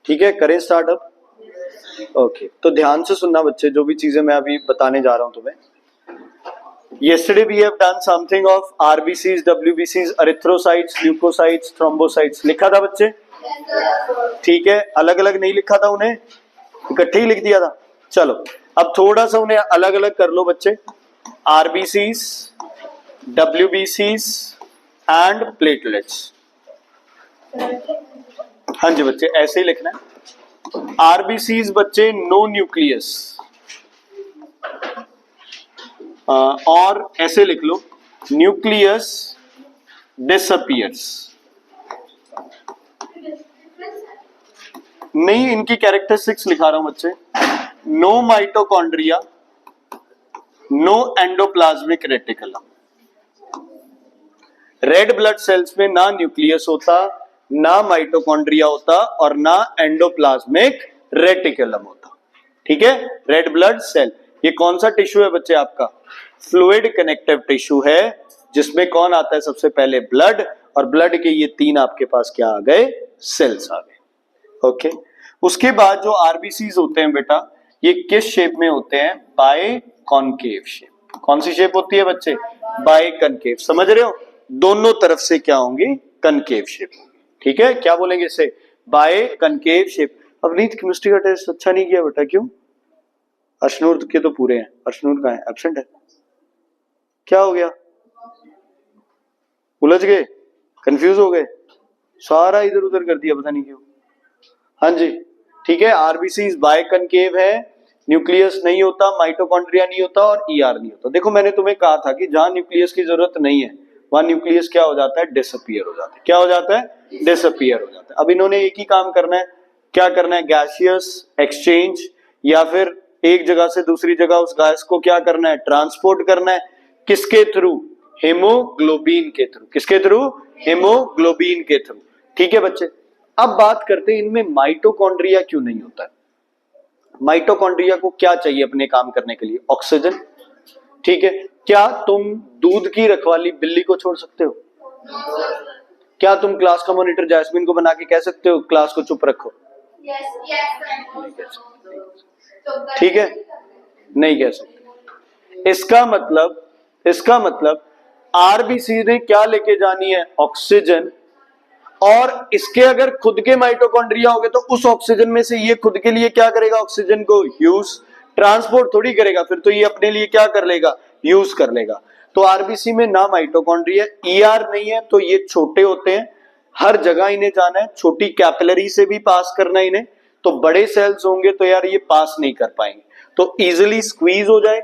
ठीक है, करें स्टार्ट अब। ओके, तो ध्यान से सुनना बच्चे, जो भी चीजें मैं अभी बताने जा रहा हूं तुम्हें। Yesterday we have done something of RBCs, WBCs, erythrocytes, leukocytes, thrombocytes। लिखा था बच्चे? ठीक है, अलग अलग नहीं लिखा था उन्हें, इकट्ठे ही लिख दिया था। चलो अब थोड़ा सा उन्हें अलग अलग कर लो बच्चे। RBCs, WBCs and platelets. हाँ जी बच्चे, ऐसे ही लिखना है। RBCs बच्चे नो न्यूक्लियस, और ऐसे लिख लो न्यूक्लियस डिसअपियर्स। नहीं, इनकी कैरेक्टरिस्टिक्स लिखा रहा हूं बच्चे। No mitochondria, no endoplasmic reticulum. Red blood cells में ना न्यूक्लियस होता, ना माइटोकॉन्ड्रिया होता और ना एंडोप्लाज्मिक रेटिकुलम होता। ठीक है, रेड ब्लड सेल ये कौन सा टिश्यू है बच्चे आपका? फ्लूइड कनेक्टिव टिश्यू है, जिसमें कौन आता है सबसे पहले? ब्लड, और ब्लड के ये तीन आपके पास क्या आ गए? सेल्स आ गए। ओके, उसके बाद जो आरबीसीज होते हैं बेटा, ये किस शेप में होते हैं? Biconcave shape. कौन सी शेप होती है बच्चे? Biconcave. समझ रहे हो, दोनों तरफ से क्या होंगी? Concave shape. ठीक है, क्या बोलेंगे इसे? Biconcave shape. Avneet chemistry का टेस्ट अच्छा नहीं किया बेटा, क्यों? अर्शनूर के तो पूरे हैं, अर्शनूर का है एब्सेंट है, क्या हो गया? उलझ गए, कंफ्यूज हो गए, सारा इधर उधर कर दिया, पता नहीं क्यों। हाँ जी, ठीक है, आरबीसी बाय कनकेव है, न्यूक्लियस नहीं होता, माइटोकॉन्ड्रिया नहीं होता और ईआर नहीं होता। देखो मैंने तुम्हें कहा था कि जहां न्यूक्लियस की जरूरत नहीं है वहां न्यूक्लियस क्या हो जाता है? डिसअपियर हो जाता है। क्या हो जाता है? डिसअपियर हो जाता है। अब इन्होंने एक ही काम करना है, क्या करना है? गैसियस एक्सचेंज, या फिर एक जगह से दूसरी जगह उस गैस को क्या करना है? ट्रांसपोर्ट करना है। किसके थ्रू? हेमोग्लोबिन के थ्रू। किसके थ्रू? हेमोग्लोबिन के थ्रू। ठीक है बच्चे, अब बात करते हैं इनमें माइटोकॉन्ड्रिया क्यों नहीं होता है। माइटोकॉन्ड्रिया को क्या चाहिए अपने काम करने के लिए? ऑक्सीजन। ठीक है, क्या तुम दूध की रखवाली बिल्ली को छोड़ सकते हो? क्या तुम क्लास का मॉनिटर जैस्मिन को बना के कह सकते हो क्लास को चुप रखो? ठीक है, नहीं कह सकते। इसका मतलब आरबीसी ने क्या लेके जानी है? ऑक्सीजन। और इसके अगर खुद के माइटोकॉन्ड्रिया हो गए तो उस ऑक्सीजन में से ये खुद के लिए क्या करेगा? ऑक्सीजन को यूज, ट्रांसपोर्ट थोड़ी करेगा, फिर तो ये अपने लिए क्या कर लेगा? यूज कर लेगा। तो आरबीसी में ना माइटोकॉन्ड्रिया, ईआर नहीं है, तो ये छोटे होते हैं, हर जगह इन्हें जाना है, छोटी कैपिलरी से भी पास करना है इन्हें। तो बड़े सेल्स होंगे तो यार ये पास नहीं कर पाएंगे, तो इजिली स्क्वीज हो जाए,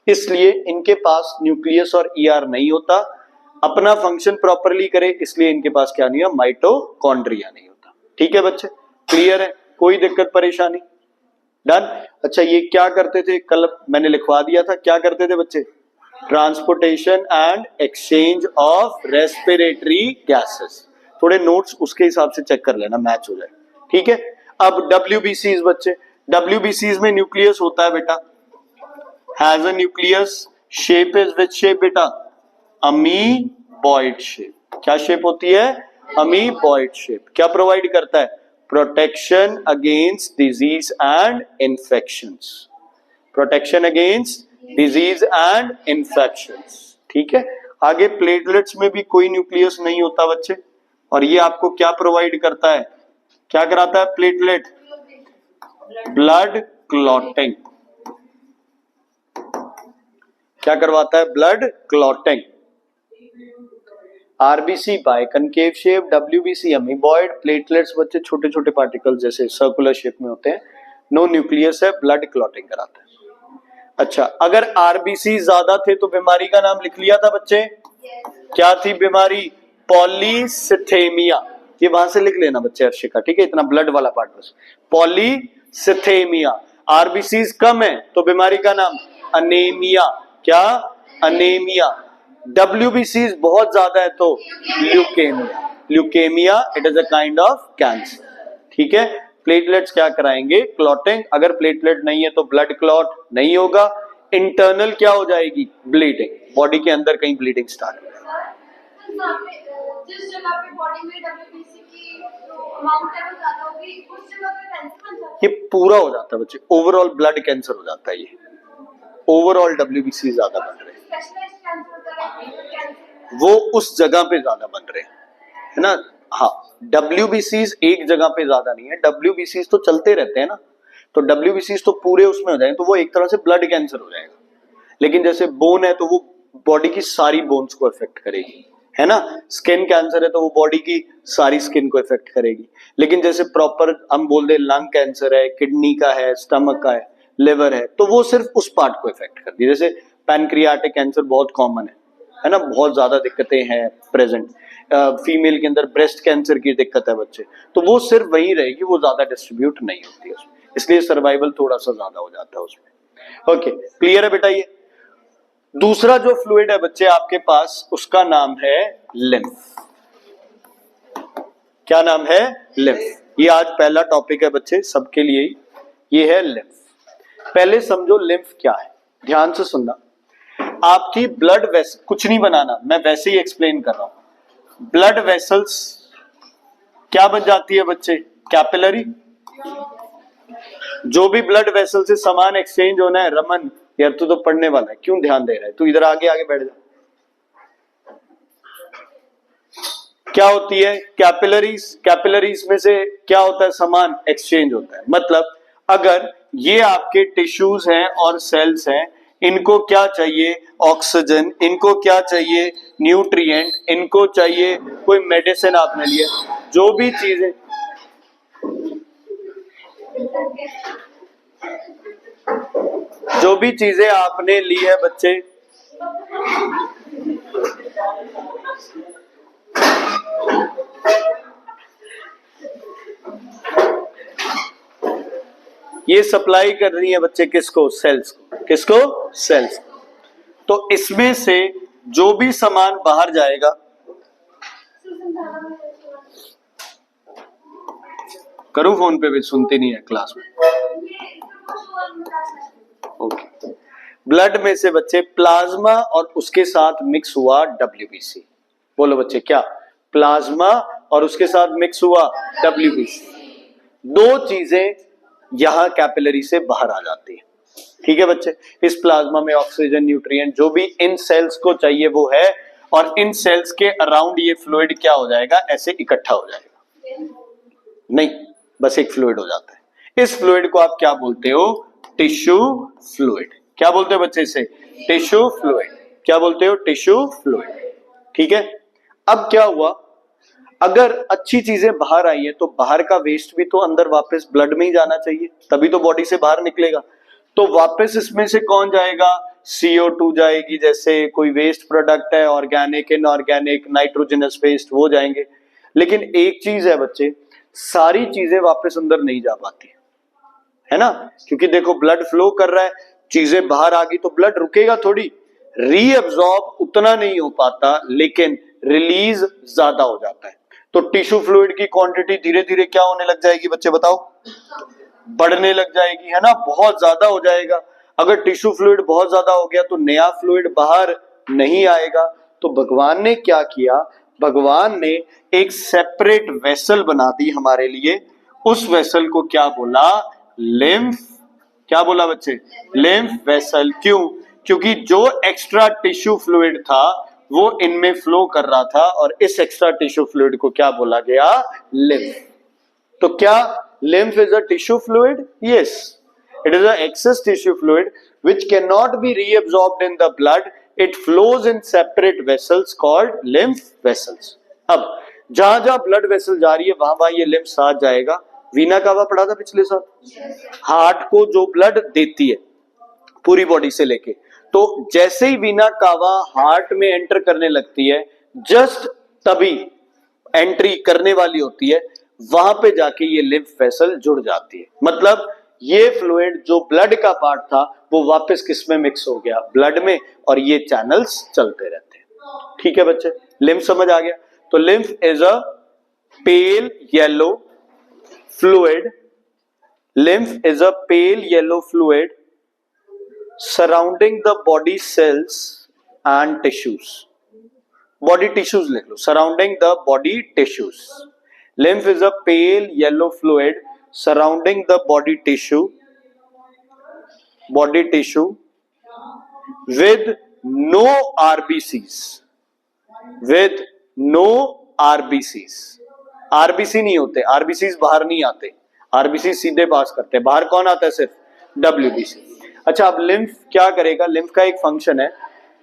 इसलिए इनके पास न्यूक्लियस और ईआर नहीं होता। अपना फंक्शन प्रॉपरली करे, इसलिए इनके पास क्या नहीं है? माइटोकॉन्ड्रिया नहीं होता। ठीक है बच्चे, क्लियर है? कोई दिक्कत परेशानी? डन। अच्छा, ये क्या करते थे? कल मैंने लिखवा दिया था, क्या करते थे बच्चे? Transportation and exchange of respiratory gases. थोड़े नोट्स उसके हिसाब से चेक कर लेना, मैच हो जाए। ठीक है, अब डब्ल्यूबीसीज बच्चे, डब्ल्यूबीसीज में न्यूक्लियस होता है बेटा, has a nucleus, shape is which shape बेटा? Amoeboid shape. क्या शेप होती है? Amoeboid shape. क्या प्रोवाइड करता है? Protection against disease and infections. Protection against disease and infections. ठीक है, आगे प्लेटलेट्स में भी कोई न्यूक्लियस नहीं होता बच्चे, और ये आपको क्या प्रोवाइड करता है? क्या कराता है प्लेटलेट? Blood clotting. क्या करवाता है? Blood clotting. RBC biconcave shape, WBC amoeboid, platelets बच्चे छोटे छोटे पार्टिकल्स जैसे सर्कुलर शेप में होते हैं, नो न्यूक्लियस है, ब्लड क्लॉटिंग कराता है। अच्छा, अगर आरबीसी ज्यादा थे तो बीमारी का नाम लिख लिया था बच्चे, क्या थी बीमारी? पॉलीसिथेमिया। ये वहां से लिख लेना बच्चे अर्शिका, ठीक है, इतना ब्लड वाला पार्ट बस। पॉलीसिथेमिया। आरबीसी कम है तो बीमारी का नाम अनेमिया। क्या? अनेमिया। डब्ल्यूबीसी बहुत ज्यादा है तो leukaemia. Leukaemia it is a kind of cancer. ठीक है, प्लेटलेट्स क्या कराएंगे? क्लॉटिंग। अगर प्लेटलेट नहीं है तो ब्लड क्लॉट नहीं होगा, इंटरनल क्या हो जाएगी? ब्लीडिंग, बॉडी के अंदर कहीं ब्लीडिंग स्टार्ट हो जाएगी। जिस जगह पे बॉडी में WBC की जो अमाउंट है वो ज्यादा होगी उस जगह पे कैंसर बन जाता है। ये पूरा हो जाता है बच्चे, ओवरऑल ब्लड कैंसर हो जाता है, ये ओवरऑल WBC ज्यादा बन रहे हैं, स्पेशलाइज्ड कैंसर होता है, कैंसर वो उस जगह पे ज्यादा बन रहे हैं, है ना। हाँ, WBCs एक जगह पे ज्यादा नहीं है, WBCs तो चलते रहते हैं ना, तो WBCs तो पूरे उसमें हो जाएंगे, तो वो एक तरह से ब्लड कैंसर हो जाएगा। लेकिन जैसे बोन है तो वो बॉडी की सारी बोन्स को इफेक्ट करेगी, है ना। स्किन कैंसर है तो वो बॉडी की सारी स्किन को इफेक्ट करेगी। लेकिन जैसे प्रॉपर हम बोल दे लंग कैंसर है, किडनी का है, स्टमक का है, लिवर है, तो वो सिर्फ उस पार्ट को इफेक्ट करती है। जैसे पैनक्रियाटिक कैंसर बहुत कॉमन है ना, बहुत ज्यादा दिक्कतें हैं प्रेजेंट। फीमेल के अंदर ब्रेस्ट कैंसर की दिक्कत है बच्चे, तो वो सिर्फ वही रहेगी, वो ज्यादा डिस्ट्रीब्यूट नहीं होती है उसमें, इसलिए सर्वाइवल थोड़ा सा ज्यादा हो जाता है उसमें। ओके, क्लियर है बेटा। ये दूसरा जो फ्लूइड है बच्चे आपके पास, उसका नाम है लिम्फ। क्या नाम है? लिम्फ। ये आज पहला टॉपिक है बच्चे सबके लिए, ये है लिम्फ। पहले समझो लिम्फ क्या है, ध्यान से सुनना। आपकी ब्लड वेसल, कुछ नहीं बनाना, मैं वैसे ही एक्सप्लेन कर रहा हूं। ब्लड वेसल्स क्या बन जाती है बच्चे? कैपिलरी। जो भी ब्लड वेसल से सामान एक्सचेंज होना है, रमन यार तू तो पढ़ने वाला है, क्यों ध्यान दे रहा है? तू इधर आगे आगे बैठ जा। क्या होती है? कैपिलरीज। कैपिलरीज में से क्या होता है? सामान एक्सचेंज होता है। मतलब अगर ये आपके टिश्यूज हैं और सेल्स हैं, इनको क्या चाहिए? ऑक्सीजन। इनको क्या चाहिए? न्यूट्रिएंट। इनको चाहिए कोई मेडिसिन आपने लिया, जो भी चीजें आपने ली है बच्चे, ये सप्लाई कर रही है बच्चे किसको? सेल्स को। किसको? सेल्स। तो इसमें से जो भी सामान बाहर जाएगा, करूं फोन पे भी? सुनती नहीं है क्लास में। ओके। ब्लड में से बच्चे प्लाज्मा और उसके साथ मिक्स हुआ WBC। बोलो बच्चे क्या? प्लाज्मा और उसके साथ मिक्स हुआ WBC। दो चीजें यहां कैपिलरी से बाहर आ जाती है। ठीक है बच्चे, इस प्लाज्मा में ऑक्सीजन, न्यूट्रिएंट जो भी इन सेल्स को चाहिए वो है, और इन सेल्स के अराउंड ये फ्लूइड क्या हो जाएगा? ऐसे इकट्ठा हो जाएगा। नहीं, बस एक फ्लूइड हो जाता है। इस फ्लूइड को आप क्या बोलते हो? Tissue fluid. क्या बोलते हो बच्चे इसे? Tissue fluid. क्या बोलते हो? Tissue fluid. ठीक है। अब क्या हुआ, अगर अच्छी चीजें बाहर आई है तो बाहर का वेस्ट भी तो अंदर वापस ब्लड में ही जाना चाहिए, तभी तो बॉडी से बाहर निकलेगा। तो वापस इसमें से कौन जाएगा? CO2 जाएगी, जैसे कोई वेस्ट प्रोडक्ट है, ऑर्गेनिक, इनऑर्गेनिक, नाइट्रोजनस वेस्ट, वो जाएंगे। लेकिन एक चीज है बच्चे, सारी चीजें वापस अंदर नहीं जा पाती, है ना, क्योंकि देखो ब्लड फ्लो कर रहा है, चीजें बाहर आ गई तो ब्लड रुकेगा थोड़ी, रीअब्सॉर्ब उतना नहीं हो पाता, लेकिन रिलीज ज्यादा हो जाता है। तो टिश्यू फ्लूइड की क्वांटिटी धीरे धीरे क्या होने लग जाएगी बच्चे? बताओ, बढ़ने लग जाएगी, है ना, बहुत ज्यादा हो जाएगा। अगर टिश्यू फ्लूइड बहुत ज्यादा हो गया तो नया फ्लूइड बाहर नहीं आएगा। तो भगवान ने क्या किया? भगवान ने एक सेपरेट वेसल बना दी हमारे लिए। उस वेसल को क्या बोला? लिम्फ। क्या बोला बच्चे? Lymph vessel. क्यों? क्योंकि जो एक्स्ट्रा टिश्यू फ्लूइड था वो इनमें फ्लो कर रहा था, और इस एक्स्ट्रा टिश्यू फ्लूइड को क्या बोला गया? लिम्फ। तो क्या lymph is a tissue fluid? Yes, it is an excess tissue fluid which cannot be reabsorbed in the blood. It flows in separate vessels called lymph vessels. अब जहां जहां blood vessel जा रही है वहां वहां ये लिम्फ साथ जाएगा। वीना कावा पढ़ा था पिछले साल, हार्ट को जो ब्लड देती है पूरी बॉडी से लेके, तो जैसे ही वीना कावा हार्ट में एंटर करने लगती है, जस्ट तभी एंट्री करने वाली होती है, वहां पे जाके ये लिम्फ वेसल जुड़ जाती है। मतलब ये फ्लूइड जो ब्लड का पार्ट था वो वापस किस में मिक्स हो गया? ब्लड में, और ये चैनल्स चलते रहते हैं। ठीक है बच्चे, लिम्फ समझ आ गया? तो lymph is a pale yellow fluid. Lymph is a pale yellow fluid surrounding the body cells and tissues. Body tissues लिख लो, surrounding the body tissues. Lymph is a pale yellow fluid surrounding the body tissue with no RBCs, with no RBCs। RBC नहीं होते, RBCs बाहर नहीं आते, RBC सीधे पास करते हैं, बाहर कौन आता है? सिर्फ WBC। अच्छा, अब लिम्फ क्या करेगा? लिम्फ का एक फंक्शन है,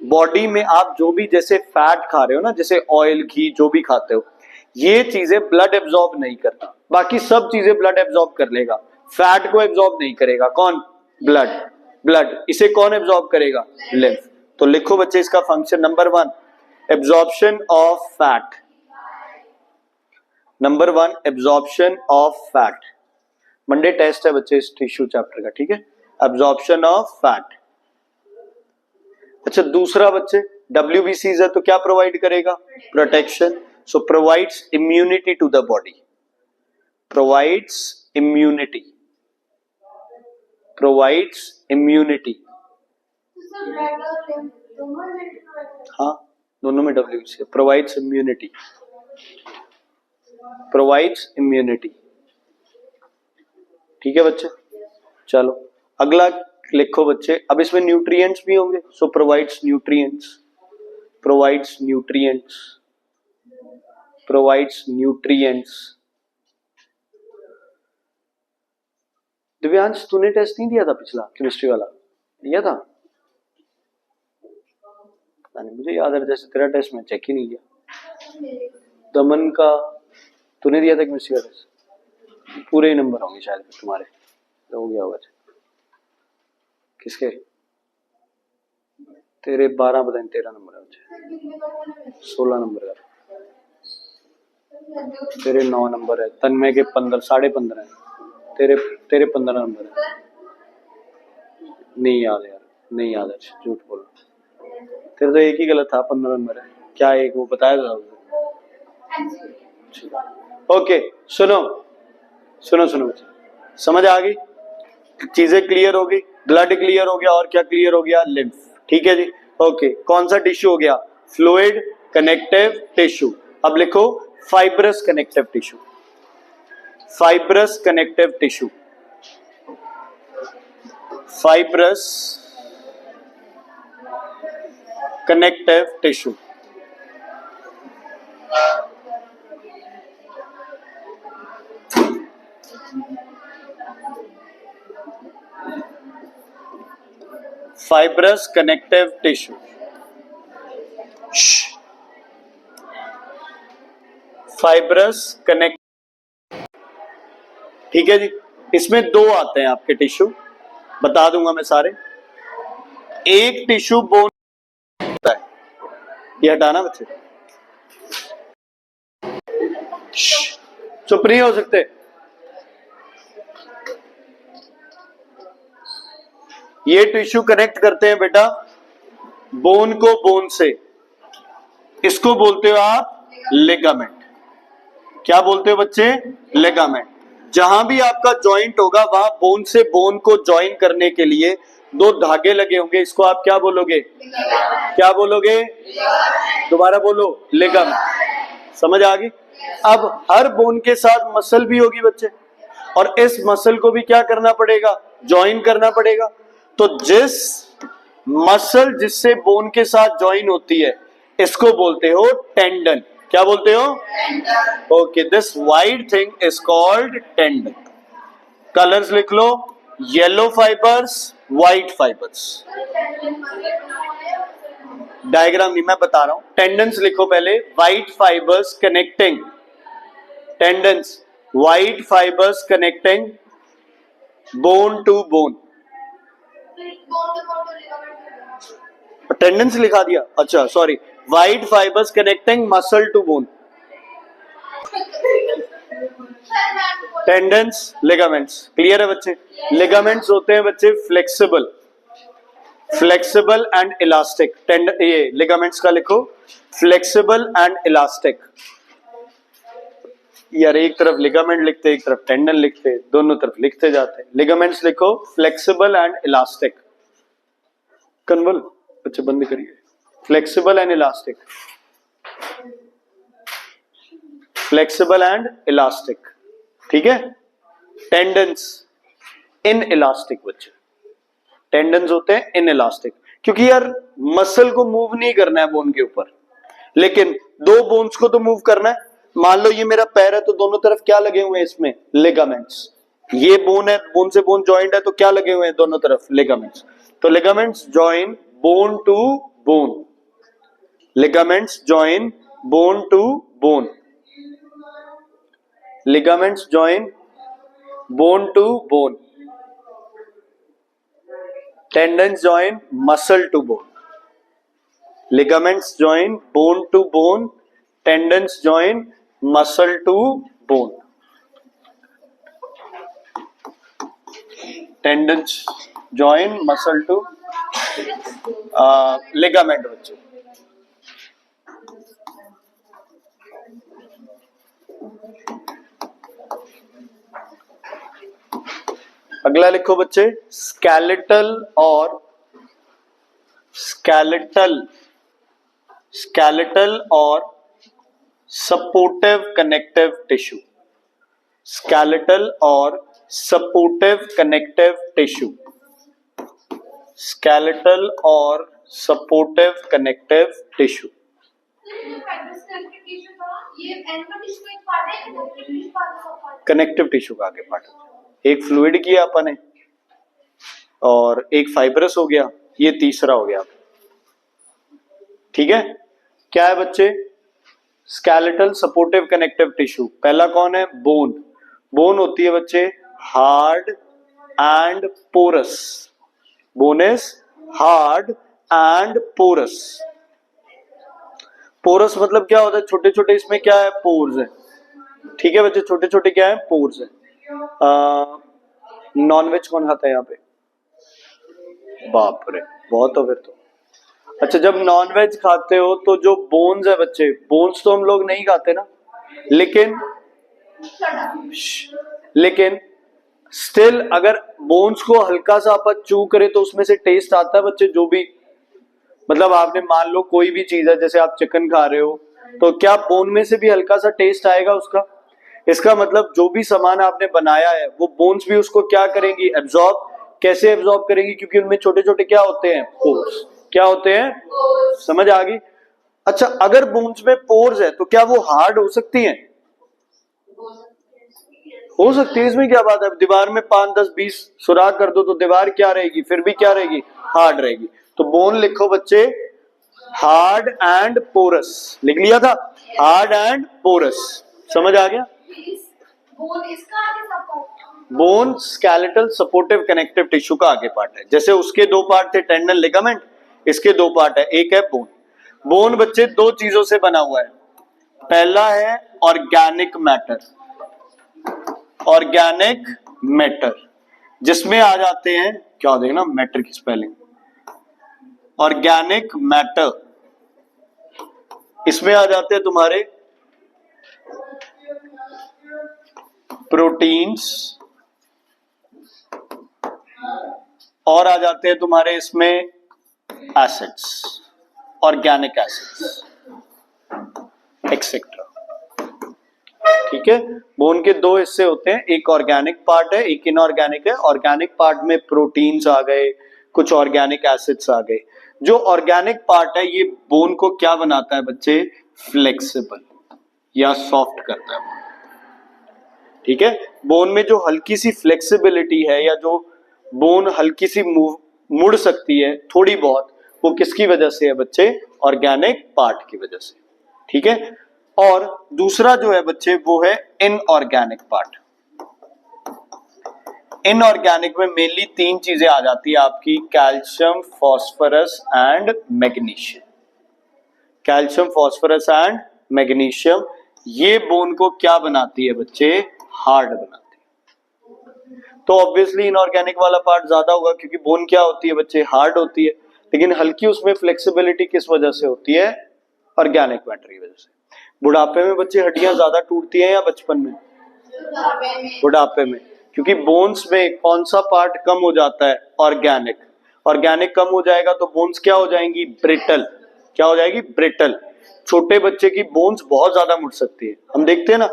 बॉडी में आप जो भी जैसे फैट खा रहे हो ना, जैसे ऑयल घी जो भी खाते हो, ये चीजें ब्लड एब्जॉर्ब नहीं करता, बाकी सब चीजें ब्लड एब्जॉर्ब कर लेगा, फैट को एब्जॉर्ब नहीं करेगा। कौन? ब्लड। इसे कौन एब्जॉर्ब करेगा? लिम्फ। तो लिखो बच्चे इसका function, number 1 absorption of fat, number 1 absorption of fat. Monday test है बच्चे इस टिश्यू चैप्टर का, ठीक है? Absorption of fat. अच्छा, दूसरा बच्चे WBCs है तो क्या प्रोवाइड करेगा? Protection. So provides immunity to the body, provides immunity, provides immunity. हाँ, दोनों में WBC है। Provides immunity, provides immunity. ठीक है बच्चे, चलो अगला लिखो बच्चे। अब इसमें न्यूट्रिएंट्स भी होंगे, so provides nutrients, provides nutrients, provides nutrients. Divyansh, तूने टेस्ट नहीं दिया था पिछला केमिस्ट्री वाला? दिया था? पता नहीं, मुझे याद है जैसे तेरा टेस्ट में चेक ही नहीं किया। दमन का तूने दिया था केमिस्ट्री का टेस्ट? पूरे ही नंबर होंगे शायद तुम्हारे, हो गया होगा। किसके? तेरे 12 बताए, 13 नंबर है मुझे, 16 नंबर का। तेरे 9 नंबर है, तन्मय के 15, 15.5 है, तेरे 15 नंबर है। नहीं याद यार, नहीं याद है, झूठ बोल। तेरे तो एक ही गलत था, 15 नंबर है। क्या एक वो बताया था? ओके, सुनो सुनो सुनो, समझ आ गई? चीजें क्लियर हो गई, ब्लड क्लियर हो गया, और क्या क्लियर हो गया? लिम्फ। ठीक है जी, ओके। कौन सा टिश्यू हो गया? Fluid connective tissue. अब लिखो fibrous connective tissue, fibrous connective tissue, fibrous connective tissue. Fibrous connective tissue, fibrous connect. ठीक है जी, इसमें 2 आते हैं आपके टिश्यू, बता दूंगा मैं सारे। एक टिश्यू बोन होता है, ये हटाना बच्चे, चुप नहीं हो सकते। ये टिश्यू कनेक्ट करते हैं बेटा बोन को बोन से, इसको बोलते हो आप लिगामेंट। क्या बोलते हो बच्चे? लिगामेंट। जहां भी आपका जॉइंट होगा वहां बोन से बोन को ज्वाइन करने के लिए 2 धागे लगे होंगे, इसको आप क्या बोलोगे? क्या बोलोगे? दोबारा बोलो, लिगामेंट। समझ आ गई? अब हर बोन के साथ मसल भी होगी बच्चे, और इस मसल को भी क्या करना पड़ेगा? ज्वाइन करना पड़ेगा। तो जिस मसल जिससे बोन के साथ ज्वाइन होती है इसको बोलते हो टेंडन। क्या बोलते हो? Okay, this wide thing is called tendon. Colours लिख लो, yellow fibres, white fibres. Diagram नहीं मैं बता रहा हूं, टेंडन्स लिखो पहले। White fibres connecting, tendons, white fibres connecting bone to bone. Tendons लिखा दिया, अच्छा sorry, white fibres connecting muscle to bone. Tendons, ligaments. Clear है बच्चे? लिगामेंट्स होते हैं बच्चे फ्लेक्सिबल, फ्लेक्सिबल एंड इलास्टिक। ये लिगामेंट्स का लिखो फ्लेक्सिबल एंड इलास्टिक। यार एक तरफ लिगामेंट लिखते एक तरफ टेंडन लिखते, दोनों तरफ लिखते जाते। लिगामेंट्स लिखो फ्लेक्सिबल एंड इलास्टिक। कन्वल बच्चे बंद करिए, flexible and elastic. Flexible and elastic, ठीक है। टेंडन्स इन इलास्टिक बच्चे, टेंडन्स होते हैं इन इलास्टिक, क्योंकि यार मसल को मूव नहीं करना है बोन के ऊपर, लेकिन दो बोन्स को तो मूव करना है। मान लो ये मेरा पैर है तो दोनों तरफ क्या लगे हुए हैं इसमें, लिगामेंट्स। ये बोन है, बोन से बोन जॉइंट है तो क्या लगे हुए हैं दोनों तरफ, लिगामेंट्स। तो ligaments join bone to bone, ligaments join bone to bone, ligaments join bone to bone, tendons join muscle to bone, ligaments join bone to bone, tendons join muscle to bone, tendons join muscle to ligament बच्चे। अगला लिखो बच्चे, skeletal और skeletal और supportive connective tissue, skeletal और supportive connective tissue, skeletal और supportive connective tissue. Connective tissue का आगे पार्ट, एक फ्लूइड किया अपन ने और एक फाइब्रस हो गया, ये तीसरा हो गया, ठीक है। क्या है बच्चे, स्केलेटल सपोर्टिव कनेक्टिव टिश्यू। पहला कौन है, बोन। बोन होती है बच्चे hard and porous, bone is hard and porous. Porous मतलब क्या होता है, छोटे छोटे इसमें क्या है, पोर्स है, ठीक है बच्चे, छोटे छोटे क्या है, पोर्स है। नॉनवेज कौन खाता है यहाँ पे, बाप रे बहुत हो फिर तो। अच्छा, जब नॉनवेज खाते हो तो जो बोन्स है बच्चे, बोन्स तो हम लोग नहीं खाते ना, लेकिन स्टिल अगर बोन्स को हल्का सा अपन चू करे तो उसमें से टेस्ट आता है बच्चे। जो भी मतलब आपने मान लो कोई भी चीज है, जैसे आप चिकन खा रहे हो तो क्या बोन में से भी हल्का सा टेस्ट आएगा उसका। इसका मतलब जो भी सामान आपने बनाया है वो बोन्स भी उसको क्या करेंगी, एब्जॉर्ब। कैसे एब्जॉर्ब करेंगी, क्योंकि उनमें छोटे छोटे क्या होते हैं, पोर्स। क्या होते हैं, समझ आ गई। अच्छा, अगर बोन्स में पोर्स है तो क्या वो हार्ड हो सकती हैं, हो सकती है, इसमें क्या बात है। दीवार में 5, 10, 20 सुराख कर दो तो दीवार क्या रहेगी, फिर भी क्या रहेगी, हार्ड रहेगी। तो बोन लिखो बच्चे हार्ड एंड पोरस, लिख लिया था, हार्ड एंड पोरस, समझ आ गया। Bone skeletal supportive connective tissue का आगे पार्ट है। जैसे उसके दो पार्ट थे, टेंडन लिगामेंट, इसके दो पार्ट है, एक है बोन। बोन बच्चे दो चीजों से बना हुआ है। पहला है ऑर्गेनिक मैटर, ऑर्गेनिक मैटर जिसमें आ जाते हैं, क्या देखना मैटर की स्पेलिंग, ऑर्गेनिक मैटर, इसमें आ जाते हैं तुम्हारे प्रोटीन्स और आ जाते हैं तुम्हारे इसमें एसिड्स, ऑर्गेनिक एसिड्स एक्सेट्रा, ठीक है। बोन के दो हिस्से होते हैं, एक ऑर्गेनिक पार्ट है, एक इनऑर्गेनिक है। ऑर्गेनिक पार्ट में प्रोटीन्स आ गए, कुछ ऑर्गेनिक एसिड्स आ गए। जो ऑर्गेनिक पार्ट है ये बोन को क्या बनाता है बच्चे, फ्लेक्सिबल या सॉफ्ट करता है, ठीक है। बोन में जो हल्की सी फ्लेक्सिबिलिटी है या जो बोन हल्की सी मुड़ सकती है थोड़ी बहुत, वो किसकी वजह से है बच्चे, ऑर्गेनिक पार्ट की वजह से, ठीक है। और दूसरा जो है बच्चे वो है इनऑर्गेनिक पार्ट। इनऑर्गेनिक में मेनली 3 चीजें आ जाती है आपकी, calcium, phosphorus and magnesium. Calcium, phosphorus and magnesium ये बोन को क्या बनाती है बच्चे, हार्ड बनाती है। तो ऑब्वियसली इनऑर्गेनिक वाला पार्ट ज्यादा होगा, क्योंकि बोन क्या होती है बच्चे, हार्ड होती है, लेकिन हल्की उसमें फ्लेक्सिबिलिटी किस वजह से होती है, ऑर्गेनिक मैटर की वजह से। बुढ़ापे में बच्चे हड्डियां ज्यादा टूटती हैं या बचपन में, बुढ़ापे में, क्योंकि बोन्स में कौन सा पार्ट कम हो जाता है, ऑर्गेनिक। ऑर्गेनिक कम हो जाएगा तो बोन्स क्या हो जाएंगी, ब्रिटल। क्या हो जाएगी, ब्रिटल। छोटे बच्चे की बोन्स बहुत ज्यादा मुड़ सकती है। हम देखते हैं ना,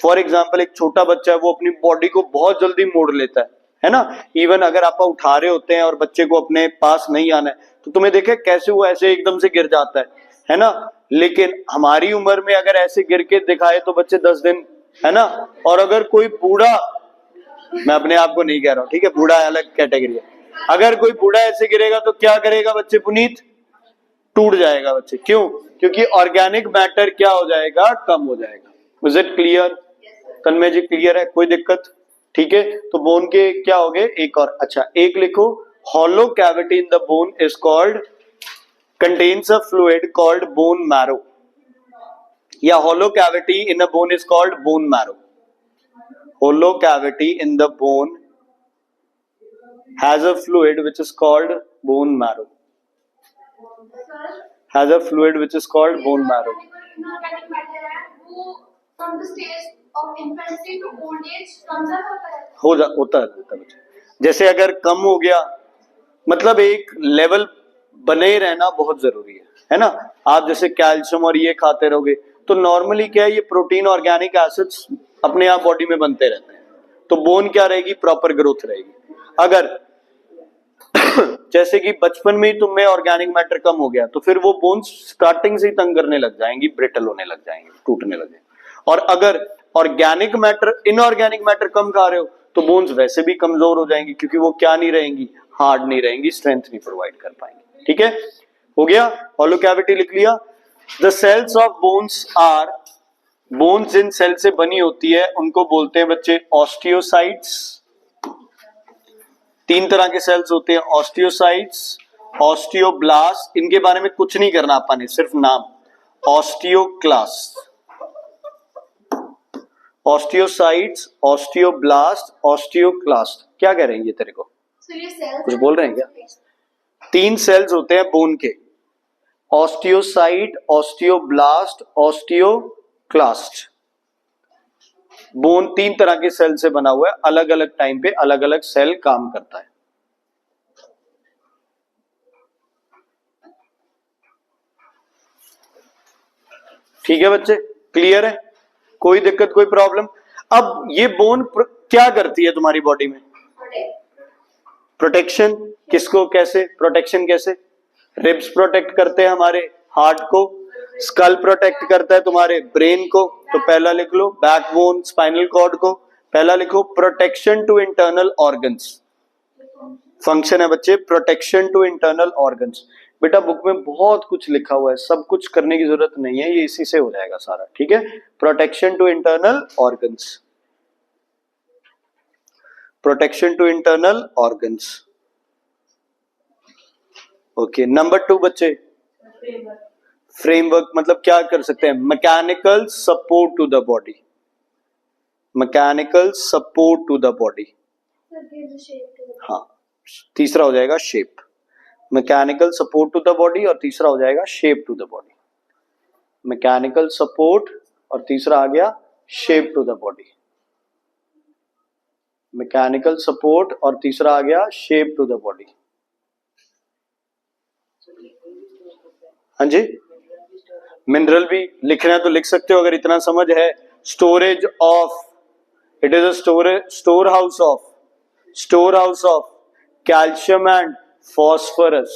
फॉर एग्जाम्पल एक छोटा बच्चा है वो अपनी बॉडी को बहुत जल्दी मोड़ लेता है ना। इवन अगर आप उठा रहे होते हैं और बच्चे को अपने पास नहीं आना है तो तुम्हें देखे कैसे वो ऐसे एकदम से गिर जाता है ना। लेकिन हमारी उम्र में अगर ऐसे गिर के दिखाए तो बच्चे 10 दिन, है ना। और अगर कोई बूढ़ा, मैं अपने आप को नहीं कह रहा हूं, ठीक है, बूढ़ा अलग कैटेगरी है, अगर कोई बूढ़ा ऐसे गिरेगा तो क्या करेगा बच्चे, पुनीत टूट जाएगा बच्चे। क्यों? क्योंकि ऑर्गेनिक मैटर क्या हो जाएगा, कम हो जाएगा। Is it clear? Tanmay ji clear है? कोई दिक्कत? ठीक है, तो बोन के क्या हो गए, एक और। अच्छा एक लिखो, hollow cavity in the bone is called, contains a fluid called bone marrow, या hollow cavity in a bone is called bone marrow. Hollow cavity in the bone has a fluid which is called bone marrow. Has a fluid which is called bone marrow. Inorganic matter है वो from the stage of infancy to old age conserve होता है बच्चे। जैसे अगर कम हो गया, मतलब एक लेवल बने रहना बहुत जरूरी है ना। आप जैसे कैल्शियम और ये खाते रहोगे तो नॉर्मली क्या है, ये प्रोटीन ऑर्गेनिक एसिड्स अपने आप बॉडी में बनते रहते हैं, तो बोन क्या रहेगी, प्रॉपर ग्रोथ रहेगी। अगर जैसे कि बचपन में ही तुम में ऑर्गेनिक मैटर कम हो गया तो फिर वो बोन्स स्टार्टिंग से ही तंग करने लग जाएंगी, ब्रिटल होने लग जाएंगे, टूटने लग जाएंगे। और अगर ऑर्गेनिक मैटर, इनऑर्गेनिक मैटर कम खा रहे हो तो बोन्स वैसे भी कमजोर हो जाएंगी, क्योंकि वो क्या नहीं रहेंगी, हार्ड नहीं रहेंगी, स्ट्रेंथ नहीं प्रोवाइड कर पाएंगे। ठीक है, हो गया, हॉलो कैविटी लिख लिया। The cells of bones are, bones जिन सेल से बनी होती है उनको बोलते हैं बच्चे ऑस्टियोसाइट्स। 3 तरह के सेल्स होते हैं, ऑस्टियोसाइट्स, ऑस्टियोब्लास्ट, इनके बारे में कुछ नहीं करना आपने, सिर्फ नाम, ऑस्टियोक्लास्ट, ऑस्टियोसाइट्स, ऑस्टियोब्लास्ट, ऑस्टियोक्लास्ट। क्या कह रहे हैं ये तेरे को, कुछ बोल रहे हैं क्या? 3 सेल्स होते हैं बोन के, ऑस्टियोसाइट, ऑस्टियोब्लास्ट, ऑस्टियोक्लास्ट। बोन 3 तरह के सेल से बना हुआ है, अलग अलग टाइम पे अलग अलग सेल काम करता है। ठीक है बच्चे, क्लियर है? कोई दिक्कत, कोई प्रॉब्लम? अब ये बोन क्या करती है तुम्हारी बॉडी में? प्रोटेक्शन। किसको, कैसे प्रोटेक्शन, कैसे? रिब्स प्रोटेक्ट करते हैं हमारे हार्ट को, स्कल प्रोटेक्ट करता है तुम्हारे ब्रेन को, तो पहला लिख लो, बैकबोन, स्पाइनल कॉर्ड को पहला लिखो, protection to internal organs. Function है बच्चे प्रोटेक्शन टू इंटरनल ऑर्गन्स। बेटा बुक में बहुत कुछ लिखा हुआ है, सब कुछ करने की जरूरत नहीं है, ये इसी से हो जाएगा सारा। ठीक है, protection to internal organs, protection to internal organs. Okay, number 2 बच्चे, फ्रेमवर्क मतलब क्या कर सकते हैं, mechanical support to the body, mechanical support to the body. हाँ, तीसरा हो जाएगा shape, mechanical support to the body, और तीसरा हो जाएगा shape to the body. Mechanical support और तीसरा आ गया shape to the body, mechanical support और तीसरा आ गया शेप टू द बॉडी। हाँ जी, मिनरल भी लिखना है तो लिख सकते हो अगर इतना समझ है। Storage of, it is a store house of calcium and phosphorus,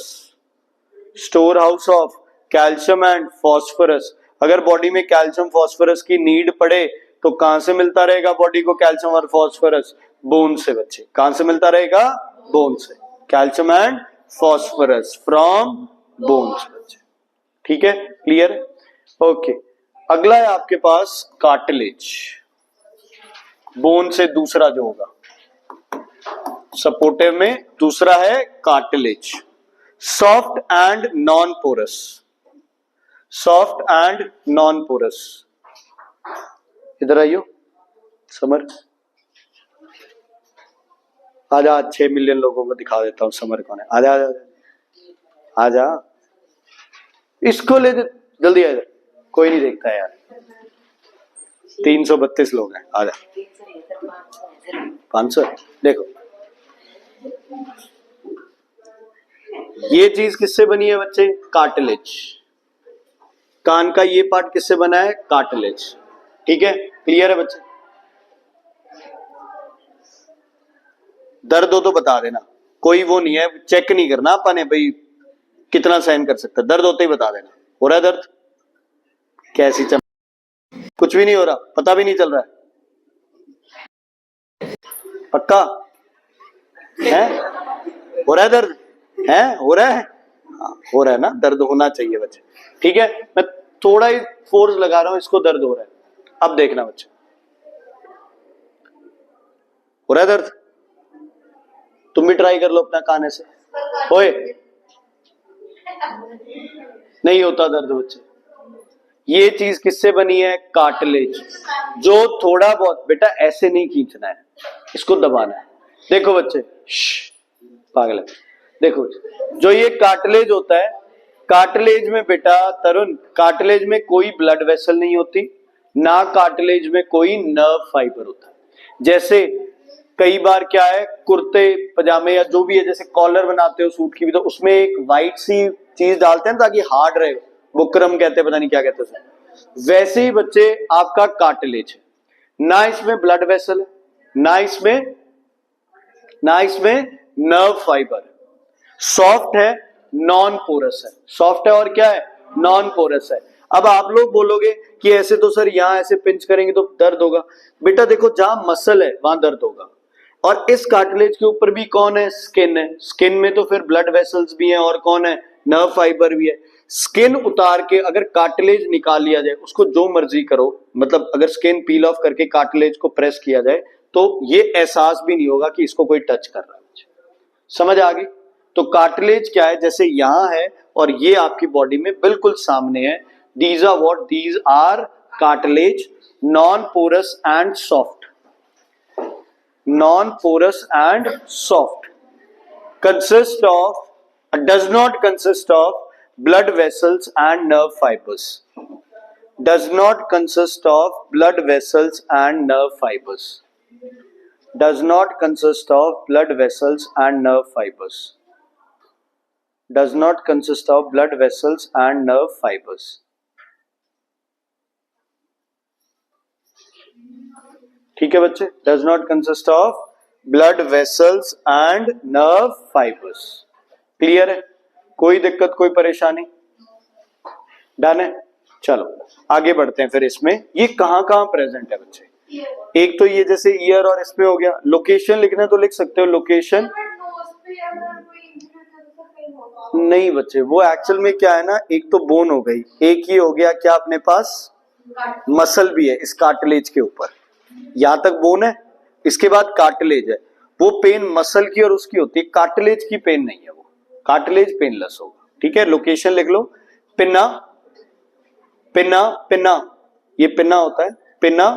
store house of calcium and phosphorus. अगर बॉडी में कैल्शियम फॉस्फोरस की नीड पड़े तो कहां से मिलता रहेगा बॉडी को कैल्शियम और फॉस्फोरस? बोन से बच्चे। कहां से मिलता रहेगा? बोन से। Calcium and phosphorus from bones बच्चे। ठीक है, क्लियर है? ओके, अगला है आपके पास कार्टिलेज। बोन से दूसरा जो होगा सपोर्टिव में, दूसरा है cartilage. Soft and non porous, soft and non porous. इधर आइयो समर, आजा, 6 मिलियन लोगों को दिखा देता हूं समर कौन है। आजा आजा आजा, इसको ले जल्दी, आजा, कोई नहीं देखता यार, 332 लोग हैं। आजा, 500। देखो ये चीज किससे बनी है बच्चे? कार्टिलेज। कान का ये पार्ट किससे बना है? कार्टिलेज। ठीक है, क्लियर है बच्चे? दर्द हो तो बता देना, कोई वो नहीं है, चेक नहीं करना अपन ने भाई कितना सहन कर सकता है, दर्द होते ही बता देना। हो रहा है दर्द? कैसी चम, कुछ भी नहीं हो रहा, पता भी नहीं चल रहा है, पक्का है? हो रहा है दर्द? है, हो रहा है? हाँ, हो रहा है ना, दर्द होना चाहिए बच्चे। ठीक है, मैं थोड़ा ही फोर्स लगा रहा हूं, इसको दर्द हो रहा है। अब देखना बच्चे, हो रहा है दर्द? तुम भी ट्राई कर लो अपना कान ऐसे, ओए नहीं होता दर्द बच्चे। ये चीज किससे बनी है? कार्टिलेज। जो थोड़ा बहुत, बेटा ऐसे नहीं खींचना है, इसको दबाना है। देखो बच्चे, पागल है, देखो जो ये कार्टिलेज होता है, कार्टिलेज में बेटा तरुण, कार्टिलेज में कोई ब्लड वेसल नहीं होती, ना कार्टिलेज में कोई नर्व फाइबर होता है। जैसे कई बार क्या है, कुर्ते पजामे या जो भी है, जैसे कॉलर बनाते हो सूट की भी, तो उसमें एक वाइट सी चीज डालते हैं ताकि हार्ड रहे, बुकरम कहते हैं, पता नहीं क्या कहते हैं उसे। वैसे ही बच्चे आपका कार्टिलेज है, ना इसमें ब्लड वेसल है, ना इसमें नर्व फाइबर, सॉफ्ट है, नॉन पोरस है। सॉफ्ट है और क्या है? नॉन पोरस है। अब आप लोग बोलोगे कि ऐसे तो सर यहां ऐसे पिंच करेंगे तो दर्द होगा। बेटा देखो, जहां मसल है वहां दर्द होगा, और इस कार्टिलेज के ऊपर भी कौन है? स्किन है। स्किन में तो फिर ब्लड वेसल्स भी हैं और कौन है? नर्व फाइबर भी है। स्किन उतार के अगर कार्टिलेज निकाल लिया जाए, उसको जो मर्जी करो, मतलब अगर स्किन पील ऑफ करके कार्टिलेज को प्रेस किया जाए तो ये एहसास भी नहीं होगा कि इसको कोई टच कर रहा है। समझ आ गई? तो कार्टिलेज क्या है? जैसे यहां है और ये आपकी बॉडी में बिल्कुल सामने है। These are what? These are cartilage, non porous and soft. Non-porous and soft, does not consist of blood vessels and nerve fibers. Does not consist of blood vessels and nerve fibers. Does not consist of blood vessels and nerve fibers. Does not consist of blood vessels and nerve fibers. ठीक है बच्चे, does not consist of blood vessels and nerve fibres. Clear है? कोई दिक्कत, कोई परेशानी? Done है? चलो आगे बढ़ते हैं फिर। इसमें ये कहां कहां प्रेजेंट है बच्चे? एक तो ये जैसे ईयर और इसमें हो गया। लोकेशन लिखना तो लिख सकते हो, लोकेशन नहीं बच्चे, वो एक्चुअल में क्या है ना, एक तो बोन हो गई, एक ही हो गया क्या अपने पास? मसल भी है इस कार्टिलेज के ऊपर। यहां तक बोन है, इसके बाद कार्टिलेज है। वो पेन मसल की और उसकी होती है, कार्टिलेज की पेन नहीं है, वो कार्टिलेज पेनलेस होगा। ठीक है, लोकेशन लिख लो। पिन्ना, पिन्ना, पिन्ना, ये पिन्ना होता है, पिन्ना,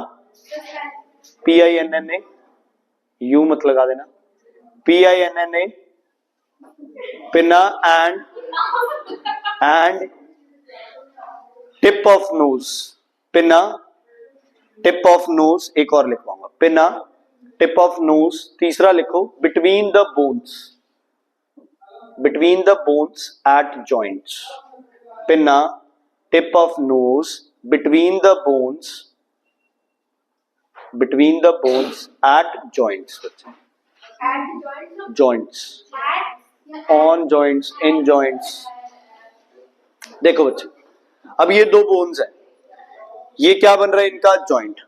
PINNA, यू मत लगा देना, PINNA, pinna and tip of nose. Pinna, tip of nose, एक और लिखवाऊंगा, पिना, टिप ऑफ नोज। तीसरा लिखो, between the bones, between the bones at joints. Pinna, tip of nose, between the bones, between the bones at joints. Joints, on joints, in joints. देखो बच्चे, अब ये दो बोन्स हैं, ये क्या बन रहा है इनका? जॉइंट।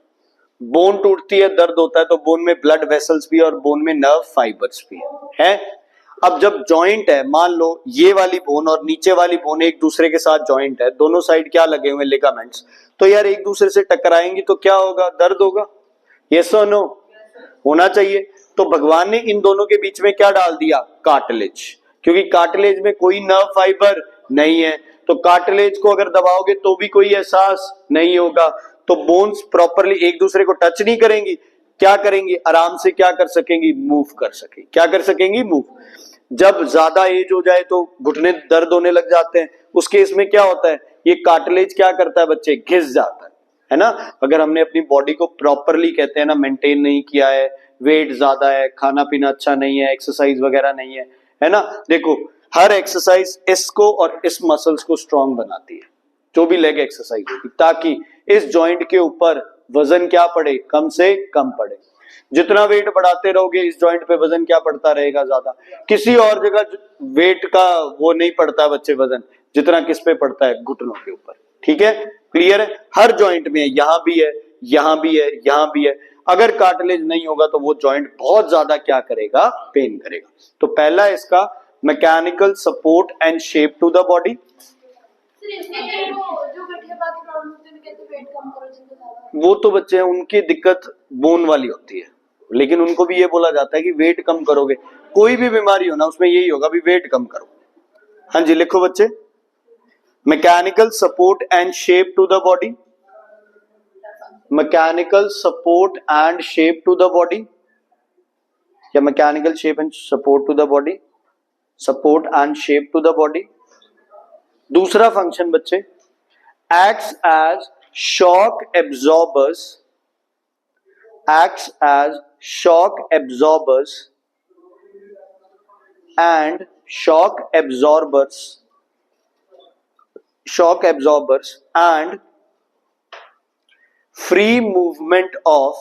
बोन टूटती है, दर्द होता है, तो बोन में ब्लड वेसल्स भी और बोन में नर्व फाइबर्स भी है। अब जब जॉइंट है, मान लो ये वाली बोन और नीचे वाली बोन एक दूसरे के साथ जॉइंट है, दोनों साइड क्या लगे हुए? लिगामेंट्स। तो यार एक दूसरे से टकराएंगी तो क्या होगा? दर्द होगा। यस और नो? होना चाहिए। तो भगवान ने इन दोनों के बीच में क्या डाल दिया? कार्टिलेज। क्योंकि कार्टिलेज में कोई नर्व फाइबर नहीं है, तो कार्टिलेज को अगर दबाओगे तो भी कोई एहसास नहीं होगा। तो बोन्स प्रॉपरली एक दूसरे को टच नहीं करेंगी, क्या करेंगी? आराम से क्या कर सकेंगी? मूव कर सकेंगी। क्या कर सकेंगी? मूव। जब ज्यादा एज हो जाए तो घुटने दर्द होने लग जाते हैं, उस केस में क्या होता है? ये कार्टिलेज क्या करता है बच्चे? घिस जाता है ना। अगर हमने अपनी बॉडी को प्रॉपरली, कहते हैं ना, मेंटेन नहीं किया है, वेट ज्यादा है, खाना पीना अच्छा नहीं है, एक्सरसाइज वगैरह नहीं है ना। देखो हर एक्सरसाइज इसको और इस मसल्स को स्ट्रांग बनाती है, जो भी लेग एक्सरसाइज होगी, ताकि इस जॉइंट के ऊपर वजन क्या पड़े, कम से कम पड़े। जितना वेट बढ़ाते रहोगे इस जॉइंट पे वजन क्या पड़ता रहेगा, ज्यादा। किसी और जगह वेट का वो नहीं पड़ता बच्चे वजन, जितना किस पे पड़ता है, घुटनों के ऊपर। ठीक है, क्लियर है? हर जॉइंट में, यहां भी है, यहां भी है, यहां भी है। अगर कार्टिलेज नहीं होगा तो वो जॉइंट बहुत ज्यादा क्या करेगा, पेन करेगा। तो पहला इसका mechanical support and shape to the body. Sir इसके लिए वो जो गठिया की प्रॉब्लम होती है कहते हैं वेट कम करो जिनको ज्यादा, वो तो बच्चे हैं, उनकी दिक्कत बोन वाली होती है, लेकिन उनको भी ये बोला जाता है कि वेट कम करोगे, कोई भी बीमारी हो ना उसमें यही होगा भी वेट कम करो। हाँ जी, लिखो बच्चे, mechanical support and shape to the body. Mechanical support and shape to the body, या mechanical shape and support to the body, support and shape to the body. दूसरा फंक्शन बच्चे, acts as shock absorbers, acts as shock absorbers and shock absorbers and free movement of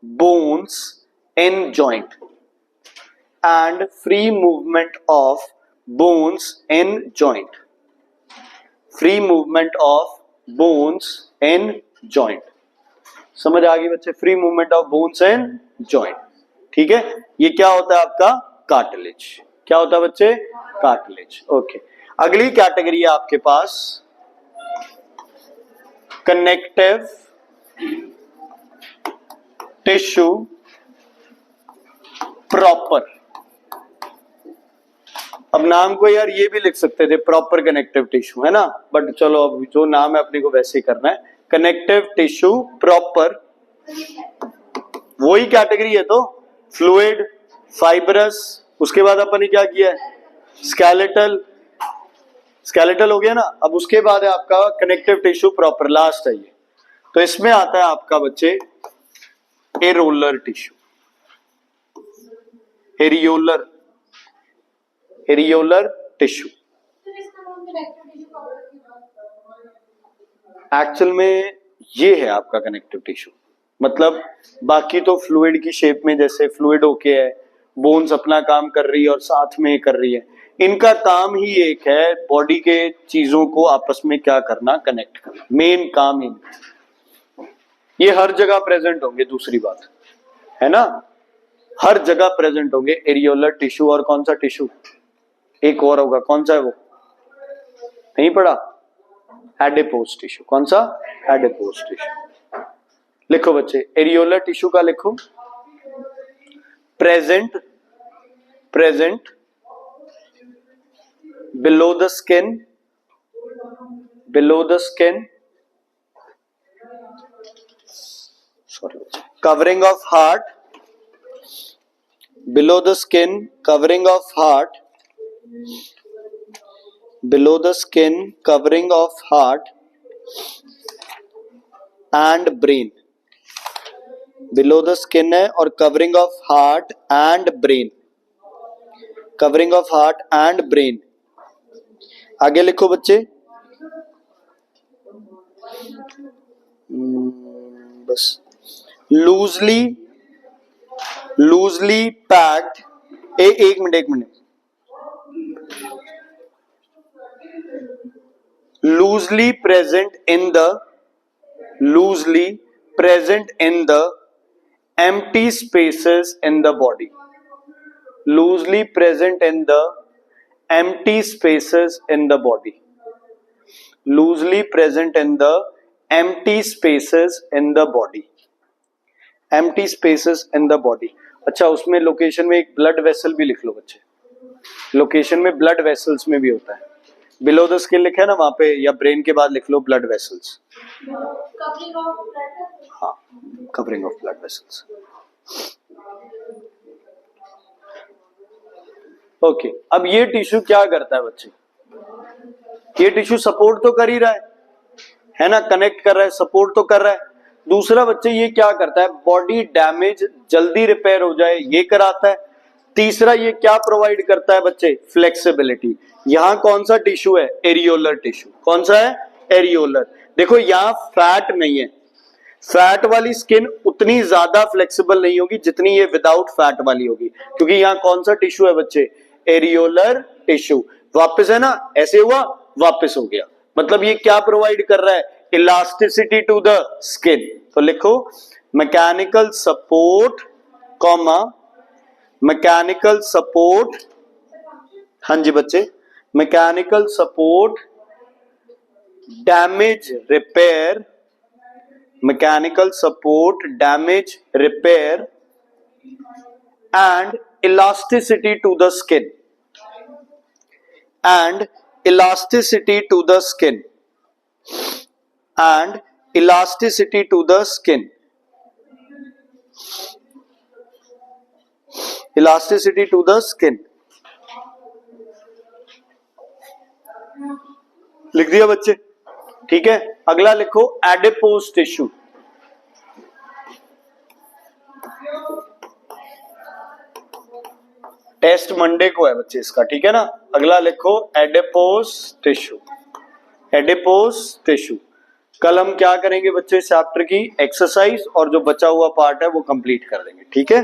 bones in joint, and free movement of bones in joint, free movement of bones in joint. समझ आ गई बच्चे, free movement of bones in joint. ठीक है, ये क्या होता है आपका, कार्टिलेज। क्या होता है बच्चे, कार्टिलेज। ओके, अगली कैटेगरी है आपके पास कनेक्टिव टिश्यू प्रॉपर। अब नाम को यार ये भी लिख सकते थे, प्रॉपर कनेक्टिव टिश्यू, है ना, बट चलो अब जो नाम है अपने को वैसे ही करना है, कनेक्टिव टिश्यू प्रॉपर। वही कैटेगरी है तो, फ्लूइड, फाइब्रस, उसके बाद अपन ने क्या किया है, स्केलेटल, स्केलेटल हो गया ना। अब उसके बाद है आपका कनेक्टिव टिश्यू प्रॉपर, लास्ट है ये। तो इसमें आता है आपका बच्चे areolar tissue, areolar, areolar tissue. Actual में ये है आपका कनेक्टिव टिश्यू, मतलब बाकी तो फ्लूइड की शेप में, जैसे फ्लूइड होके है, बोन्स अपना काम कर रही है और साथ में कर रही है, इनका काम ही एक है, बॉडी के चीजों को आपस में क्या करना, कनेक्ट करना, मेन काम ही। ये हर जगह प्रेजेंट होंगे, दूसरी बात है ना, हर जगह प्रेजेंट होंगे एरियोलर टिश्यू। और कौन सा टिश्यू, एक और होगा, कौन सा है वो, नहीं पढ़ा, एडिपोज टिश्यू। कौन सा, एडिपोज टिश्यू। लिखो बच्चे, एरियोलर टिश्यू का लिखो, present below the skin, sorry, covering of heart, below the skin, covering of heart, below the skin, covering of heart and brain, below the skin है और covering of heart and brain, covering of heart and brain। आगे लिखो बच्चे, बस, loosely packed, एक minute, loosely present in the empty spaces in the body, loosely present in the empty spaces in the body, loosely present in the empty spaces in the body, empty spaces in the body। अच्छा, उसमें location में एक blood vessel भी लिख लो बच्चे, location में blood vessels में भी होता है, बिलो द स्किन लिखा है ना वहां पे, या ब्रेन के बाद लिख लो ब्लड वेसल्स। हाँ, covering of blood vessels. Okay, अब ये टिश्यू क्या करता है बच्चे, ये टिश्यू सपोर्ट तो कर ही रहा है ना, कनेक्ट कर रहा है, सपोर्ट तो कर रहा है। दूसरा बच्चे ये क्या करता है, बॉडी डैमेज जल्दी रिपेयर हो जाए ये कराता है, तीसरा ये क्या प्रोवाइड करता है बच्चे, फ्लेक्सिबिलिटी। यहां कौन सा टिश्यू है, एरियोलर टिश्यू। कौन सा है, एरियोलर। देखो यहां फैट नहीं है, फैट वाली स्किन उतनी ज्यादा फ्लेक्सिबल नहीं होगी जितनी ये विदाउट फैट वाली होगी, क्योंकि यहां कौन सा टिश्यू है बच्चे, एरियोलर टिश्यू। वापस है ना, ऐसे हुआ वापस हो गया, मतलब ये क्या प्रोवाइड कर रहा है, इलास्टिसिटी टू द स्किन। तो लिखो mechanical support comma mechanical support, हाँ जी बच्चे, mechanical support damage repair, mechanical support damage repair and elasticity to the skin, and elasticity to the skin, and elasticity to the skin, elasticity to the skin। लिख दिया बच्चे, ठीक है। अगला लिखो adipose tissue. Test Monday को है बच्चे इसका, ठीक है ना। अगला लिखो एडिपोज टिश्यू, एडिपोज टिश्यू। कल हम क्या करेंगे बच्चे, चैप्टर की एक्सरसाइज और जो बचा हुआ पार्ट है वो कंप्लीट कर देंगे, ठीक है।